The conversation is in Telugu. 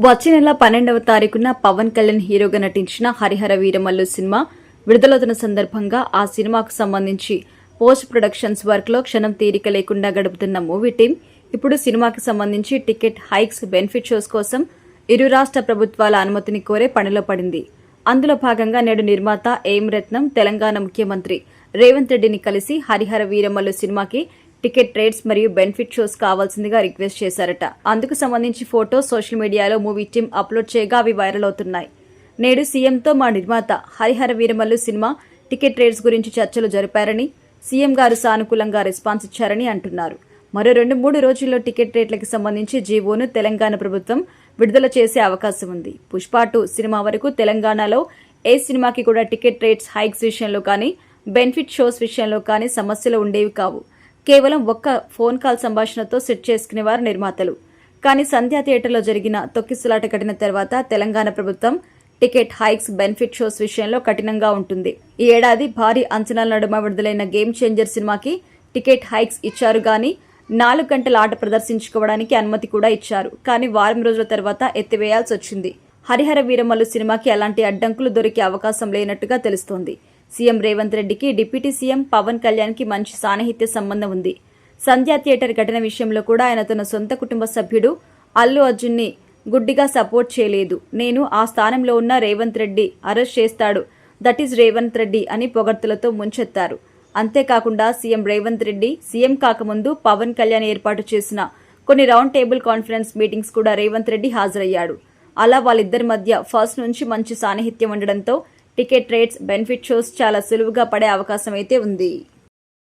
వచ్చే నెల 12వ తారీఖున పవన్ కళ్యాణ్ హీరోగా నటించిన హరిహర వీరమల్లు సినిమా విడుదలవుతున్న సందర్భంగా ఆ సినిమాకు సంబంధించి పోస్ట్ ప్రొడక్షన్స్ వర్క్ లో క్షణం తీరిక లేకుండా గడుపుతున్న మూవీ టీం ఇప్పుడు సినిమాకి సంబంధించి టికెట్ హైక్స్ బెనిఫిట్ షోస్ కోసం ఇరు రాష్ట్ర ప్రభుత్వాల అనుమతిని కోరే పనిలో పడింది. అందులో భాగంగా నేడు నిర్మాత ఏం రత్నం తెలంగాణ ముఖ్యమంత్రి రేవంత్ రెడ్డిని కలిసి హరిహర వీరమల్లు సినిమాకి టికెట్ రేట్స్ మరియు బెనిఫిట్ షోస్ కావాల్సిందిగా రిక్వెస్ట్ చేశారట. అందుకు సంబంధించి ఫోటో సోషల్ మీడియాలో మూవీ టీం అప్లోడ్ చేయగా అవి వైరల్ అవుతున్నాయి. నేడు సీఎంతో మా నిర్మాత Harihara Veeramallu cinema ticket rates గురించి చర్చలు జరిపారని, సీఎం గారు సానుకూలంగా రెస్పాన్స్ ఇచ్చారని అంటున్నారు. మరో 2-3 రోజుల్లో టికెట్ రేట్లకు సంబంధించి జీవోను తెలంగాణ ప్రభుత్వం విడుదల చేసే అవకాశం ఉంది. పుష్ప 2 సినిమా వరకు తెలంగాణలో ఏ సినిమాకి కూడా టికెట్ రేట్స్ హైక్స్ విషయంలో కానీ బెనిఫిట్ షోస్ విషయంలో కానీ సమస్యలు ఉండేవి కావు. కేవలం ఒక్క ఫోన్ కాల్ సంభాషణతో సెట్ చేసుకునేవారు నిర్మాతలు. కానీ సంధ్యా థియేటర్లో జరిగిన తొక్కిసలాట ఘటన తర్వాత తెలంగాణ ప్రభుత్వం టికెట్ హైక్స్ బెనిఫిట్ షోస్ విషయంలో కఠినంగా ఉంటుంది. ఈ ఏడాది భారీ అంచనాల నడుమ విడుదలైన గేమ్ చేంజర్ సినిమాకి టికెట్ హైక్స్ ఇచ్చారు గానీ 4 గంటల ఆట ప్రదర్శించుకోవడానికి అనుమతి కూడా ఇచ్చారు. కానీ వారం రోజుల తర్వాత ఎత్తివేయాల్సి వచ్చింది. హరిహర వీరమల్లు సినిమాకి అలాంటి అడ్డంకులు దొరికే అవకాశం లేనట్టుగా తెలుస్తోంది. సీఎం రేవంత్ రెడ్డికి డిప్యూటీ సీఎం పవన్ కళ్యాణ్ కి మంచి సాన్నిహిత్య సంబంధం ఉంది. సంధ్యా థియేటర్ ఘటన విషయంలో కూడా ఆయన తన సొంత కుటుంబ సభ్యుడు అల్లు అర్జున్ ని గుడ్డిగా సపోర్ట్ చేయలేదు. నేను ఆ స్థానంలో ఉన్న రేవంత్ రెడ్డి అరెస్ట్ చేస్తాడు, దట్ ఈజ్ రేవంత్ రెడ్డి అని పొగడ్తలతో ముంచెత్తారు. అంతేకాకుండా సీఎం రేవంత్ రెడ్డి సీఎం కాకముందు పవన్ కళ్యాణ్ ఏర్పాటు చేసిన కొన్ని రౌండ్ టేబుల్ కాన్ఫరెన్స్ మీటింగ్స్ కూడా రేవంత్ రెడ్డి హాజరయ్యాడు. అలా వాళ్ళిద్దరి మధ్య ఫస్ట్ నుంచి మంచి సాన్నిహిత్యం ఉండడంతో టికెట్ రేట్స్ బెనిఫిట్ షోస్ చాలా సులువుగా పడే అవకాశం అయితే ఉంది.